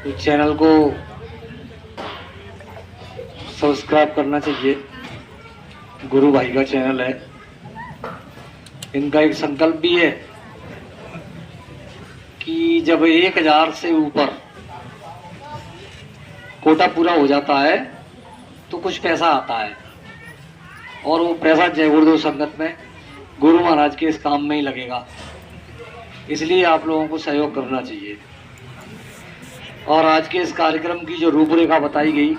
तो चैनल को सब्सक्राइब करना चाहिए। गुरु भाई का चैनल है। इनका एक संकल्प भी है कि जब 1000 से ऊपर कोटा पूरा हो जाता है तो कुछ पैसा आता है, और वो पैसा जय गुरुदेव संगत में गुरु महाराज के इस काम में ही लगेगा। इसलिए आप लोगों को सहयोग करना चाहिए। और आज के इस कार्यक्रम की जो रूपरेखा बताई गई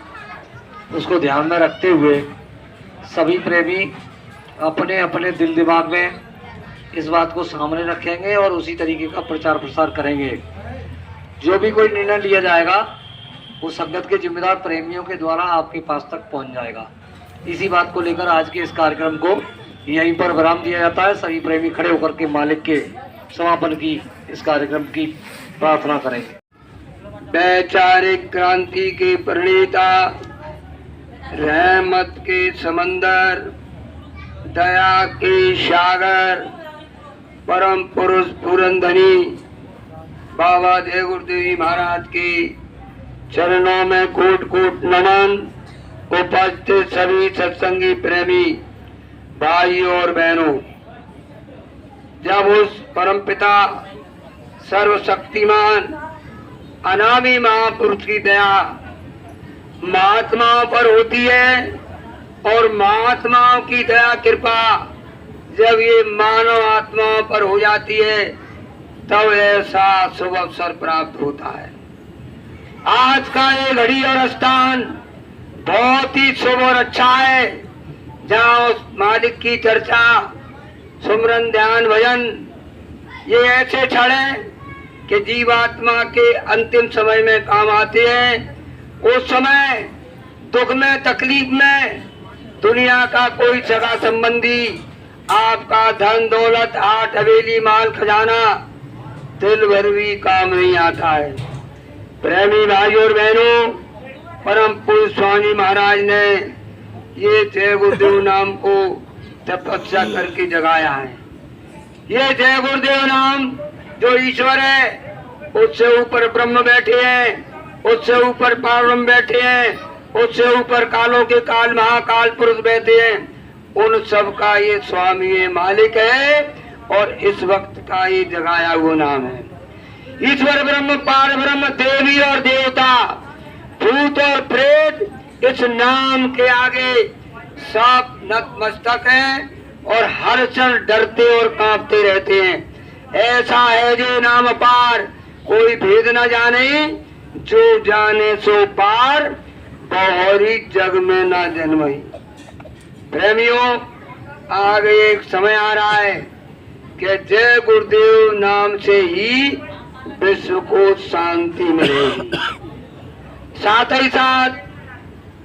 उसको ध्यान में रखते हुए सभी प्रेमी अपने अपने दिल दिमाग में इस बात को सामने रखेंगे और उसी तरीके का प्रचार प्रसार करेंगे। जो भी कोई निर्णय लिया जाएगा वो संगत के जिम्मेदार प्रेमियों के द्वारा आपके पास तक पहुंच जाएगा। इसी बात को लेकर आज के इस कार्यक्रम को यहीं पर विराम दिया जाता है। सभी प्रेमी खड़े होकर के मालिक के समापन की इस कार्यक्रम की प्रार्थना करेंगे। वैचारिक क्रांति के प्रणेता, रहमत के समंदर, दया के सागर, परम पुरुष पुरंधनी बाबा जय गुरुदेव जी महाराज के चरणों में कोट कोट नमन। उपस्थित सभी सत्संगी प्रेमी भाइयों और बहनों, जब उस परमपिता सर्वशक्तिमान अनामी महापुरुष की दया महात्माओं पर होती है और महात्माओं की दया कृपा जब ये मानव आत्माओं पर हो जाती है तब ऐसा शुभ अवसर प्राप्त होता है। आज का ये घड़ी और स्थान बहुत ही शुभ और अच्छा है, जहाँ उस मालिक की चर्चा, सुमरन, ध्यान, भजन ये ऐसे क्षण है कि जीवात्मा के अंतिम समय में काम आते हैं। उस समय दुख में, तकलीफ में दुनिया का कोई सगा संबंधी आपका धन दौलत, आठ हवेली, माल खजाना दिल भर भी काम नहीं आता है। प्रेमी भाइयों और बहनों, परम पूज्य स्वामी महाराज ने ये जय गुरुदेव नाम को तपस्या करके जगाया है। ये जय गुरुदेव नाम जो ईश्वर है, उससे ऊपर ब्रह्म बैठे हैं, उससे ऊपर पारब्रह्म बैठे हैं, उससे ऊपर कालों के काल महाकाल पुरुष बैठे हैं, उन सब का ये स्वामी है, मालिक है, और इस वक्त का ये जगाया हुआ नाम है। ईश्वर ब्रह्म, पार ब्रह्म, देवी और देवता, भूत और प्रेत इस नाम के आगे सब नतमस्तक हैं और हर क्षण डरते और कांपते रहते हैं। ऐसा है जो नाम पार, कोई भेद न जाने, जो जाने सो पार, बहुरी जग में न जन्मई। प्रेमियों, आगे एक समय आ रहा है कि जय गुरुदेव नाम से ही विश्व को शांति मिलेगी। साथ ही साथ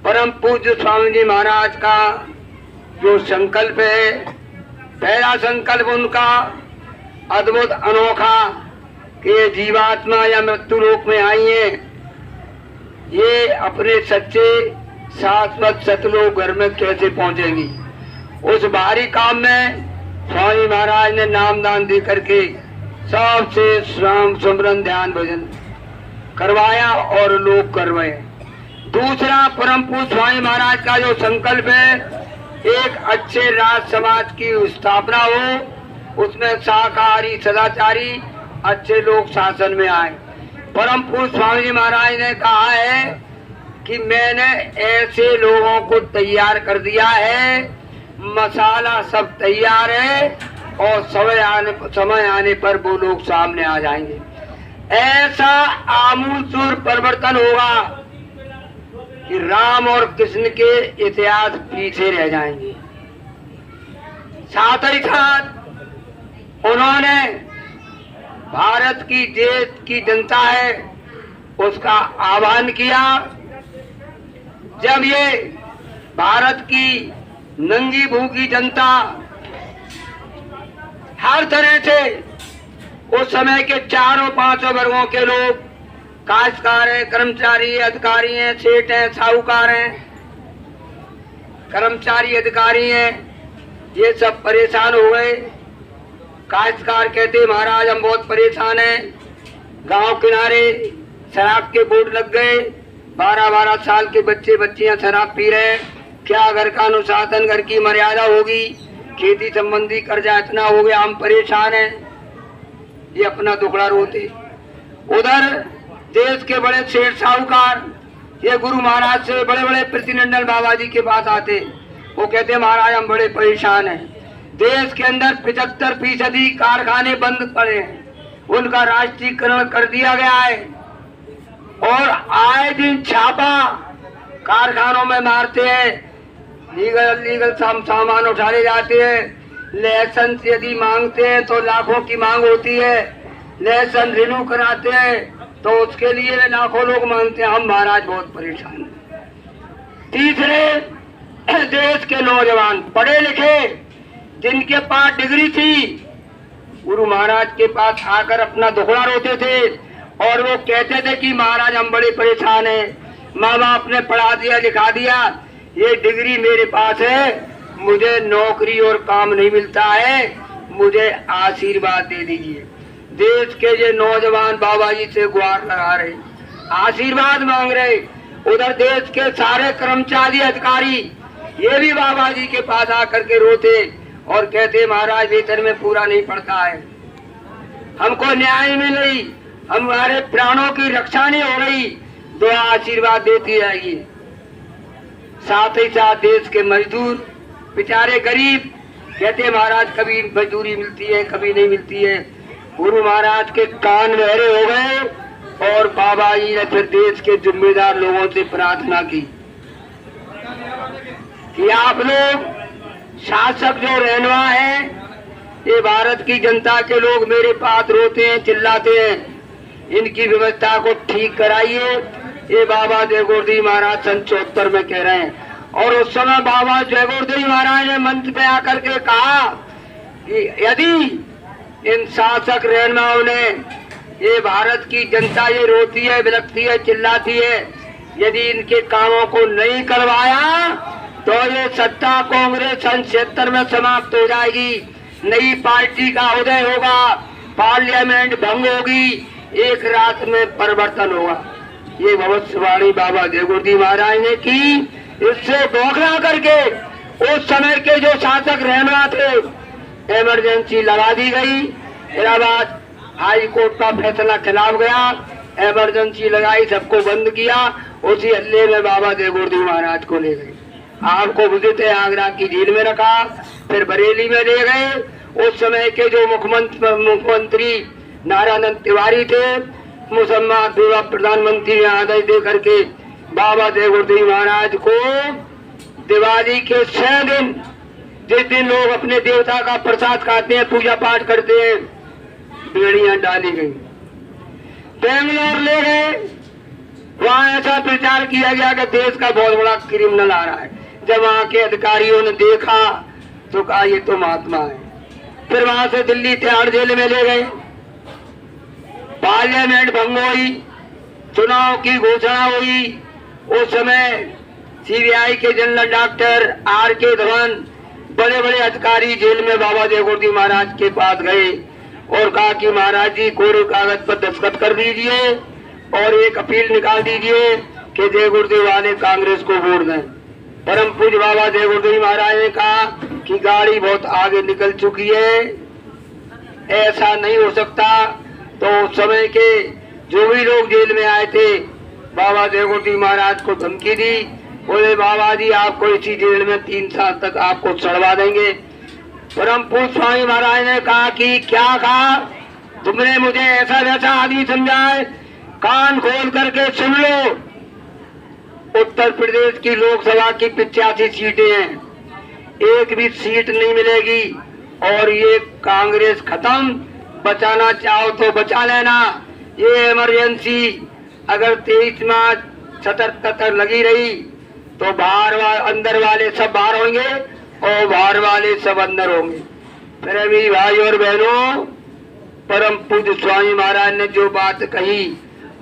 परम पूज्य स्वामी जी महाराज का जो संकल्प है, पहला संकल्प उनका अद्भुत अनोखा कि जीवात्मा या मृत्यु लोक में आई है, ये अपने सच्चे शाश्वत सतलोक घर में कैसे पहुंचेंगी। उस भारी काम में स्वामी महाराज ने नामदान दे करके सबसे श्राम सुमरन ध्यान भजन करवाया और लोग करवाए। दूसरा परम पूज्य स्वामी महाराज का जो संकल्प है, एक अच्छे राज समाज की स्थापना हो, उसमें शाकाहारी सदाचारी अच्छे लोग शासन में आए। परम पूज्य स्वामी जी महाराज ने कहा है कि मैंने ऐसे लोगों को तैयार कर दिया है, मसाला सब तैयार है और समय आने पर वो लोग सामने आ जाएंगे। ऐसा आमूलचूल परिवर्तन होगा कि राम और कृष्ण के इतिहास पीछे रह जाएंगे। साथ ही साथ उन्होंने भारत की देश की जनता है उसका आह्वान किया। जब ये भारत की नंगी भूखी जनता हर तरह से उस समय के चारों पांचों वर्गों के लोग, काश्तकार हैं, कर्मचारी, अधिकारी हैं, सेठ हैं, साहूकार हैं, कर्मचारी, अधिकारी हैं, ये सब परेशान हो गए। काश्तकार कहते महाराज हम बहुत परेशान हैं, गांव किनारे शराब के बोर्ड लग गए, 12-12 साल के बच्चे बच्चियां शराब पी रहे हैं। क्या घर का अनुशासन, घर की मर्यादा होगी? खेती संबंधी कर्जा इतना हो गया, हम परेशान हैं। ये अपना दुखड़ा रोते। उधर देश के बड़े सेठ साहूकार ये गुरु महाराज से, बड़े बड़े प्रतिनिधि बाबा जी के पास आते, वो कहते महाराज हम बड़े परेशान हैं। देश के अंदर 75% कारखाने बंद पड़े हैं, उनका राष्ट्रीयकरण कर दिया गया है और आए दिन छापा कारखानों में मारते हैं, लीगल सामान उठाए जाते हैं। लाइसेंस यदि मांगते हैं तो लाखों की मांग होती है, लाइसेंस रिन्यू कराते हैं तो उसके लिए लाखों लोग मांगते हैं। हम महाराज बहुत परेशान हैं। तीसरे, देश के नौजवान पढ़े लिखे जिनके पास डिग्री थी, गुरु महाराज के पास आकर अपना दुखड़ा रोते थे और वो कहते थे कि महाराज हम बड़े परेशान हैं, माँ बाप ने पढ़ा दिया लिखा दिया, ये डिग्री मेरे पास है, मुझे नौकरी और काम नहीं मिलता है, मुझे आशीर्वाद दे दीजिए। देश के ये नौजवान बाबा जी से गुहार लगा रहे, आशीर्वाद मांग रहे। उधर देश के सारे कर्मचारी अधिकारी ये भी बाबा जी के पास आकर के रोते और कहते महाराज वेतन में पूरा नहीं पड़ता है, हमको न्याय नहीं मिल रही, हमारे प्राणों की रक्षा नहीं हो रही, दुआ आशीर्वाद देती रहेगी। साथ ही साथ देश के मजदूर बेचारे गरीब कहते महाराज कभी मजदूरी मिलती है कभी नहीं मिलती है। गुरु महाराज के कान बहरे हो गए और बाबा जी ने फिर देश के जिम्मेदार लोगों से प्रार्थना की कि आप लोग शासक जो रहनुमा है, ये भारत की जनता के लोग मेरे पास रोते हैं चिल्लाते हैं, इनकी व्यवस्था को ठीक कराइए। ये बाबा जय गुरुदेव महाराज सन 74 में कह रहे हैं। और उस समय बाबा जय गुरुदेव महाराज ने मंच पे आकर के कहा कि यदि इन शासक रहनुमाओं ने, ये भारत की जनता ये रोती है बिलखती है चिल्लाती है, यदि इनके कामों को नहीं करवाया तो ये सत्ता कांग्रेस सन 76 में समाप्त हो जाएगी, नई पार्टी का उदय होगा, पार्लियामेंट भंग होगी, एक रात में परिवर्तन होगा। ये भविष्यवाणी बाबा जय गुरुदेव महाराज ने की। इससे बौखला करके उस समय के जो शासक रहनुमा थे, इमरजेंसी लगा दी गई। इलाहाबाद हाई कोर्ट का फैसला खिलाफ गया, इमरजेंसी लगाई, सबको बंद किया। उसी हल्ले में बाबा जय गुरुदेव महाराज को ले गए, आपको विदित है आगरा की जेल में रखा, फिर बरेली में ले गए। उस समय के जो मुख्यमंत्री नारायण तिवारी थे, मुसलमान प्रधानमंत्री ने आदेश दे करके बाबा जय गुरुदेव महाराज को दिवाली के 6 दिन, जिस दिन लोग अपने देवता का प्रसाद खाते हैं पूजा पाठ करते हैं, बेड़ियां डाली गई। बेंगलोर ले गए, वहां ऐसा प्रचार किया गया कि देश का बहुत बड़ा क्रिमिनल आ रहा है। जब वहां के अधिकारियों ने देखा तो कहा ये तो महात्मा है। फिर वहां से दिल्ली तिहाड़ जेल में ले गए, पार्लियामेंट भंग हुई, चुनाव की घोषणा हुई। उस समय सीबीआई के जनरल डॉक्टर आर.के. धवन, बड़े बड़े अधिकारी जेल में बाबा जय गुरुदेव महाराज के पास गए और कहा कि महाराज जी कोरे कागज पर दस्तखत कर दीजिए और एक अपील निकाल दीजिए कि जय गुरुदेव वाले कांग्रेस को वोट दें। परम पूज्य बाबा जय गुरुदेव महाराज ने कहा कि गाड़ी बहुत आगे निकल चुकी है, ऐसा नहीं हो सकता। तो उस समय के जो भी लोग जेल में आए थे, बाबा जय गुरुदेव महाराज को धमकी दी, बोले बाबा जी आपको इसी जेल में 3 साल तक आपको चढ़वा देंगे। परम पूज्य स्वामी महाराज ने कहा कि क्या कहा तुमने, मुझे ऐसा वैसा आदमी समझा है, कान खोल करके सुन लो। उत्तर प्रदेश की लोकसभा की 85 सीटें हैं, एक भी सीट नहीं मिलेगी और ये कांग्रेस खत्म। बचाना चाहो तो बचा लेना, ये इमरजेंसी अगर 23 मार्च 77 लगी रही तो बाहर अंदर वाले सब बाहर होंगे और बाहर वाले सब अंदर होंगे। मेरे भी भाई और बहनों, परम पूज्य स्वामी महाराज ने जो बात कही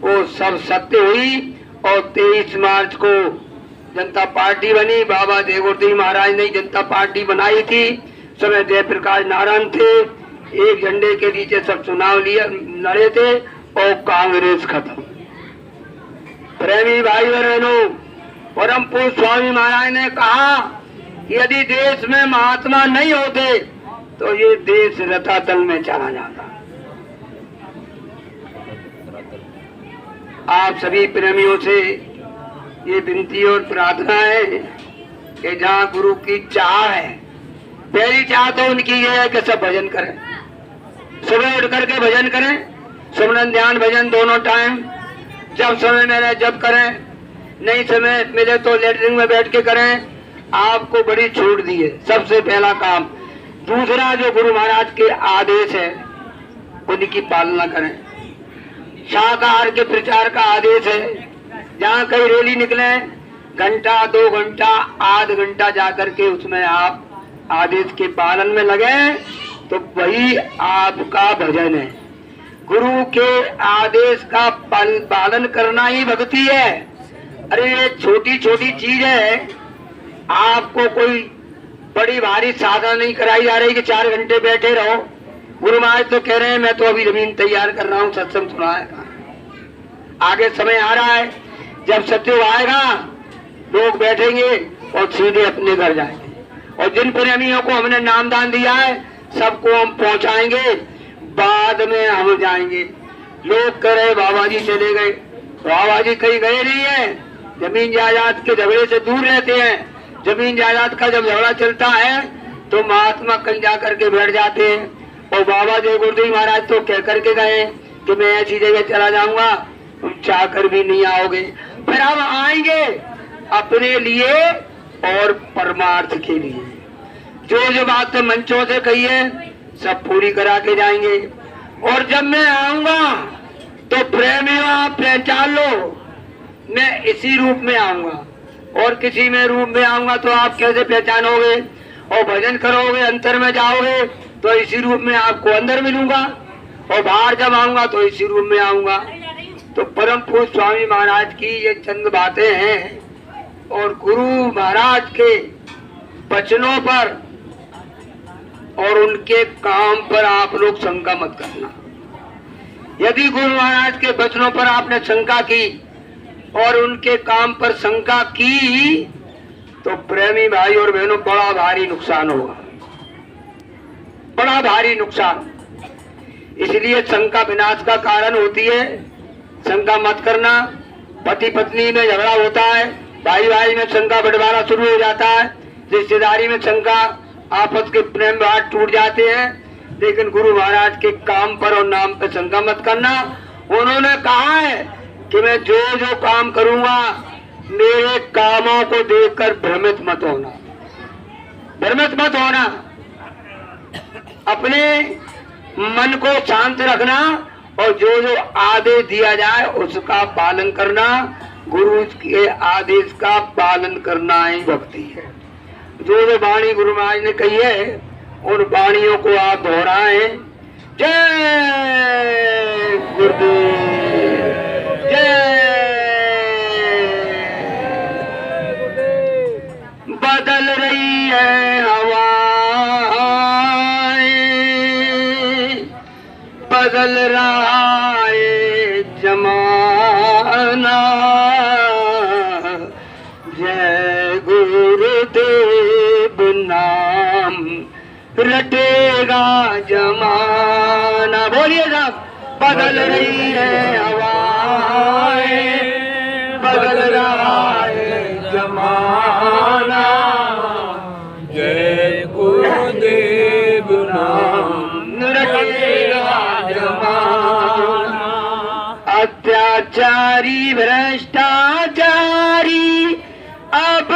वो सब सत्य हुई और 23 मार्च को जनता पार्टी बनी। बाबा जय गुरुदेव महाराज ने जनता पार्टी बनाई थी, समय जयप्रकाश नारायण थे, एक झंडे के नीचे सब चुनाव लड़े थे और कांग्रेस खत्म। प्रेमी भाई और बहनों, परम पूज्य स्वामी महाराज ने कहा कि यदि देश में महात्मा नहीं होते तो ये देश रसातल में चला जाता। आप सभी प्रेमियों से ये विनती और प्रार्थना है कि जहाँ गुरु की चाह है, पहली चाह तो उनकी ये है कि सब भजन करें, सुबह उठ करके भजन करें, सुमरन ध्यान भजन दोनों टाइम, जब समय मिले जब करें, नहीं समय मिले तो लेटरिन में बैठ के करें। आपको बड़ी छूट दी है, सबसे पहला काम। दूसरा, जो गुरु महाराज के आदेश है उनकी पालना करें। शाकाहार के प्रचार का आदेश है, जहाँ कहीं रैली निकले घंटा 2 घंटा आध घंटा जाकर के उसमें आप आदेश के पालन में लगे तो वही आपका भजन है। गुरु के आदेश का पालन करना ही भक्ति है। अरे ये छोटी छोटी चीज है, आपको कोई बड़ी भारी साधना नहीं कराई जा रही कि 4 घंटे बैठे रहो। गुरु महाराज तो कह रहे हैं मैं तो अभी जमीन तैयार कर रहा हूँ, सत्संग सुना है। आगे समय आ रहा है जब सत्युग आएगा, लोग बैठेंगे और सीधे अपने घर जाएंगे। और जिन प्रेमियों को हमने नामदान दिया है सबको हम पहुंचाएंगे, बाद में हम जाएंगे। लोग कह रहे बाबा जी चले गए, बाबा जी कहीं गए नहीं है, जमीन जायदाद के झगड़े से दूर रहते हैं। जमीन जायदाद का जब झगड़ा चलता है तो महात्मा कहीं जा करके बैठ जाते हैं। और बाबा जय गुरुदेव महाराज तो कह करके गए कि मैं ऐसी जगह चला जाऊंगा, तुम चाह कर भी नहीं आओगे। फिर हम आएंगे अपने लिए और परमार्थ के लिए। जो बात मंचों से कही है सब पूरी करा के जाएंगे। और जब मैं आऊंगा तो प्रेमियों आप पहचान लो, मैं इसी रूप में आऊंगा। और किसी में रूप में आऊंगा तो आप कैसे पहचानोगे? और भजन करोगे, अंतर में जाओगे तो इसी रूप में आपको अंदर मिलूंगा। और बाहर जब आऊंगा तो इसी रूप में आऊंगा। तो परम पूज्य स्वामी महाराज की ये चंद बातें हैं। और गुरु महाराज के वचनों पर और उनके काम पर आप लोग शंका मत करना। यदि गुरु महाराज के वचनों पर आपने शंका की और उनके काम पर शंका की तो प्रेमी भाई और बहनों बड़ा भारी नुकसान होगा, बड़ा भारी नुकसान। इसलिए शंका विनाश का कारण होती है। शंका मत करना। पति पत्नी में झगड़ा होता है, भाई भाई में शंका बंटवारा शुरू हो जाता है, रिश्तेदारी में शंका, आपस के प्रेम भाव टूट जाते हैं। लेकिन गुरु महाराज के काम पर और नाम पर शंका मत करना। उन्होंने कहा है कि मैं जो जो काम करूंगा मेरे कामों को देखकर भ्रमित मत होना, भ्रमित मत होना। अपने मन को शांत रखना और जो जो आदेश दिया जाए उसका पालन करना। गुरु के आदेश का पालन करना ही भक्ति है। जो जो वाणी गुरु महाराज ने कही है उन वाणियों को आप दोहराएं। जय गुरुदेव, जय। बदल रही है हवाएं, बदल रहा है जमाना। जय गुरुदेव नाम रटेगा जमाना। बोलिए साहब। बदल रही है हवाएं, बदल रहा है जमाना। जय गुरुदेव नाम रटेगा जमाना। अत्याचारी भ्रष्टाचारी अब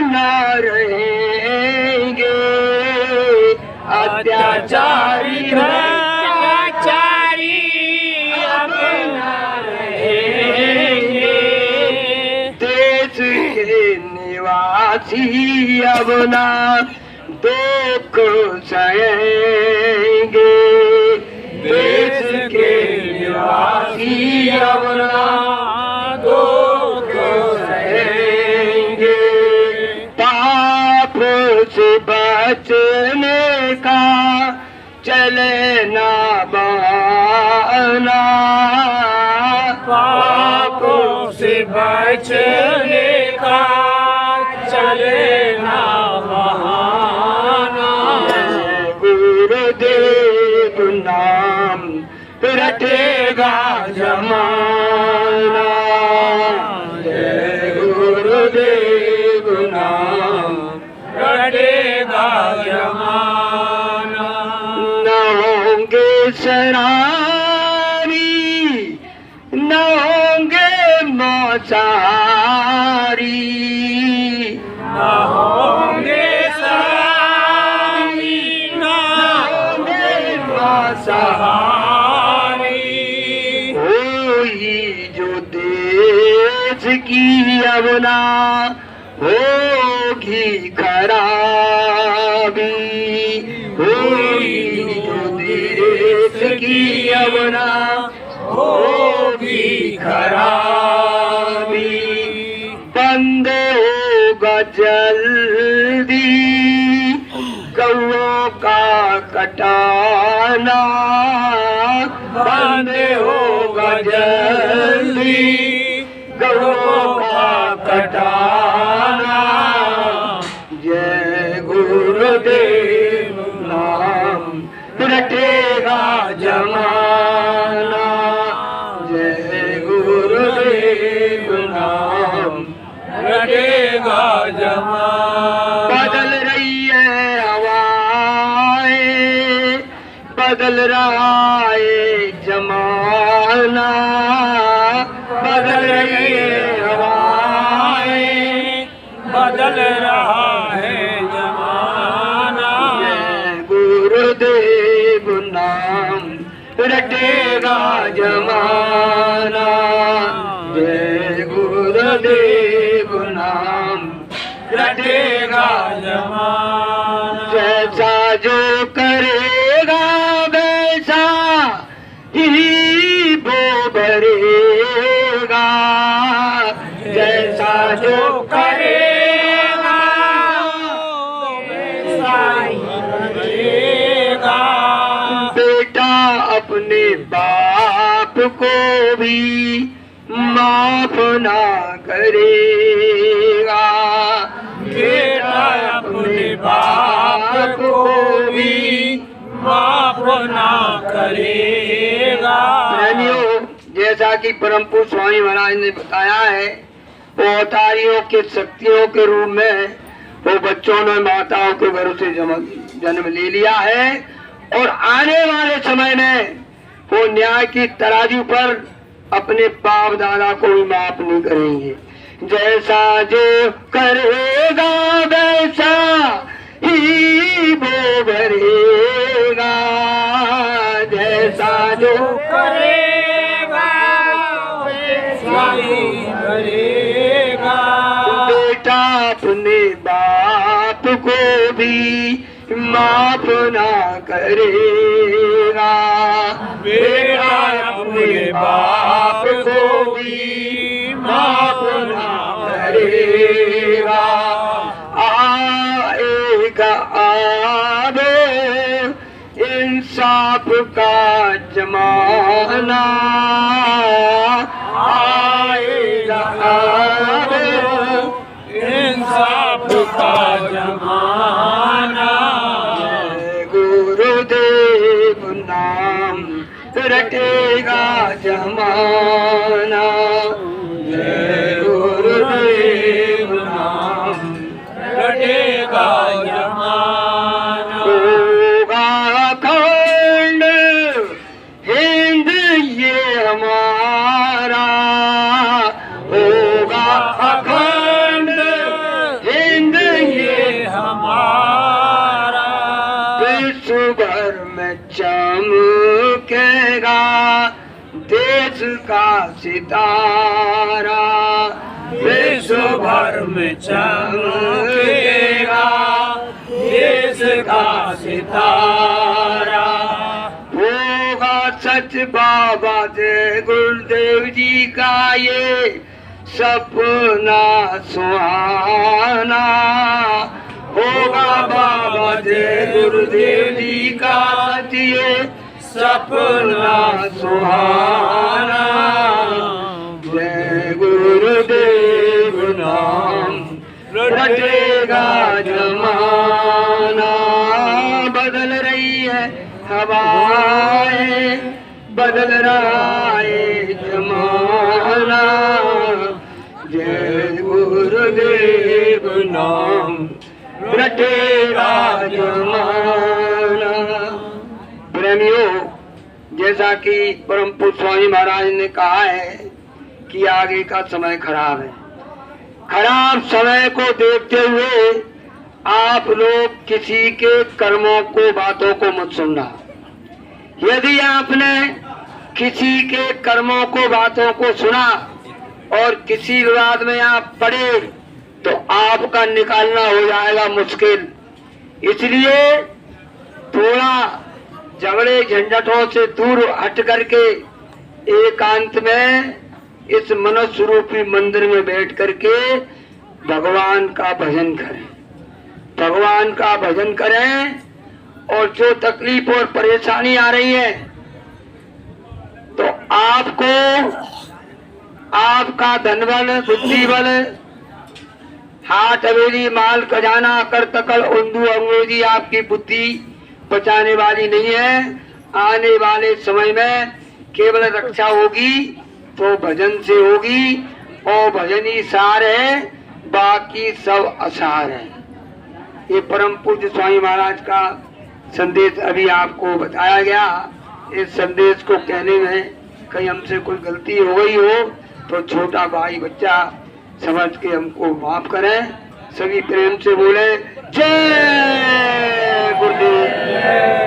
न रहेंगे। अत्याचारी भ्रष्टाचारी अब न रहेंगे। देश के निवासी अब ना दुख सहेंगे। देश के निवासी अब ना दुख सहेंगे। पाप से बचने का चले ना बहाना। पापों से बचने का चले ना बहाना। गुरुदेव नाम रटेगा जमाना। जय गुरुदेव नाम रटेगा जमाना। न होंगे शराबी, न होंगे मौसारी, न होंगे शराबी, न होंगे मौसारी। होई जो देश की अवना होगी खराबी। होई जो देश की अवना होगी खराबी। बंद होगा जल्दी गौओं का कटाना। बंद होगा जल्दी गौओं का कटाना। जय गुरुदेव नाम रटेगा जमाना। जय गुरुदेव नाम रटेगा जमाना। बदल रही है हवाएं, बदल रहा है जमाना। बदल रही है हवाएं, बदल रहा है जमाना। जय गुरुदेव नाम रटेगा जमाना। जय गुरुदेव नाम रटेगा जमाना। जैसा जो करेगा वैसा ही वो भरेगा। जैसा जो करेगा वैसा ही करेगा। बेटा अपने बाप को भी माफ ना करेगा। बेटा अपने बाप को भी माफ ना करेगा। प्रेमियों, जैसा कि परम पूज्य स्वामी महाराज ने बताया है, वो अवतारियों के शक्तियों के रूप में वो बच्चों ने माताओं के घरों से जन्म ले लिया है और आने वाले समय में वो न्याय की तराजू पर अपने बाप दादा को भी माफ नहीं करेंगे। जैसा जो करेगा वैसा ही वो भरेगा। जैसा जो करेगा वैसा ही करेगा। बेटा अपने बाप को भी माफ ना करेगा। बेटा अपने बाप को भी माफ ना करेगा। आएगा आबे इंसाफ का जमाना। आएगा आबे इंसाफ का जमाना। जय गुरुदेव नाम रटेगा जमाना। जय गुरुदेव नाम रटेगा जमाना। होगा अखंड हिंद ये हमारा। होगा अखंड हिंद ये हमारा। विश्व भर में चमकेगा देश का सितारा। विश्व भर में चमकेगा देश का सितारा। होगा सच बाबा जय गुरुदेव जी का ये सपना सुहाना। होगा बाबा जय गुरुदेव जी का ये सपना सुहाना। जय गुरुदेव है, बदल रहा है जमाना, जय गुरुदेव नाम रटेगा जमाना। प्रेमियों, जैसा कि परम पूज्य स्वामी महाराज ने कहा है कि आगे का समय खराब है। खराब समय को देखते हुए आप लोग किसी के कर्मों को, बातों को मत सुनना। यदि आपने किसी के कर्मों को, बातों को सुना और किसी विवाद में आप पड़े तो आपका निकालना हो जाएगा मुश्किल। इसलिए थोड़ा झगड़े झंझटों से दूर हट करके एकांत में इस मनुष्य रूपी मंदिर में बैठ करके भगवान का भजन करें, भगवान का भजन करें। और जो तकलीफ और परेशानी आ रही है तो आपको आपका धन बल, बुद्धि बल, हाथ हवेली, माल खजाना, कर तकड़, उंदू अंग्रेजी आपकी बुद्धि बचाने वाली नहीं है। आने वाले समय में केवल रक्षा होगी तो भजन से होगी, और भजन ही सार है, बाकी सब असार है। ये परम पूज्य स्वामी महाराज का संदेश अभी आपको बताया गया। इस संदेश को कहने में कहीं हमसे कोई गलती हो गई हो तो छोटा भाई बच्चा समझ के हमको माफ करें। सभी प्रेम से बोले जय गुरुदेव।